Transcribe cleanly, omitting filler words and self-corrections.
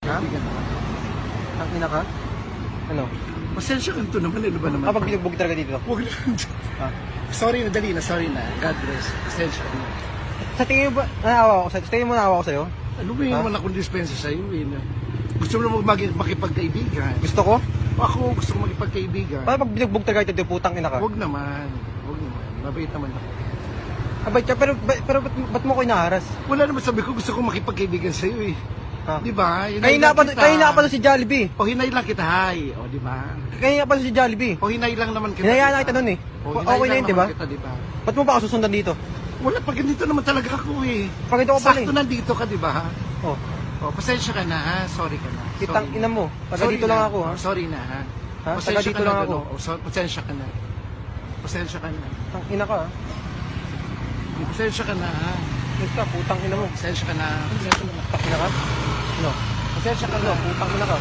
Ha? Kaibigan mo. Ang ina ka? Ano? Pasensya ka ito naman, ano ba naman? Kapag binugbog talaga dito. Huwag na. Ah. Sorry na, dali na, sorry na. God bless. Pasensya ka na. Sa tingin mo ba, naawa ako sa'yo? Sa tingin mo naawa ako sa'yo? Ano ba yung naman akong dispensa sa'yo, eh? Gusto mo naman makipagkaibigan. Gusto ko? Ako, gusto ko makipagkaibigan. Paano pag binugbog talaga dito, putang ina ka? Huwag naman. Huwag naman. Mabait naman ako. Abay, pero ba't mo ko inaharas? Wala naman sabi ko, gusto ko makipagkaibigan sa'yo, eh. Ha? Di ba? Kayo nga pa doon si Jollibee. O hinay lang kita, hay. O, di ba? Kayo nga pa doon si Jollibee. O hinay lang naman kita. Hinayaan na kita doon eh. O, hinay Okay na lang yun, di ba? naman kita, di ba? Ba't mo pa ako susundan dito? Wala, pag ganito naman talaga ako, eh. Pag ito ko pala Sakto eh. nandito ka, di ba? Oh, O, pasensya ka na, ha? Sorry ka na. kitang Sorry ina na. mo. Taga Sorry dito lang na. ako ha. Sorry na, ha? Ha? Pasensya Taga dito ka na, lang ako. gano'n. O, pasensya ka na. Pasensya ka na. Tang ina ka ha. Pasensya ka na, ha? Basta, putang ina mo. Pasensya ka na. Pasensya ka na. Tang ina ka? Ano? Pasensya ka na. Putang ina ka.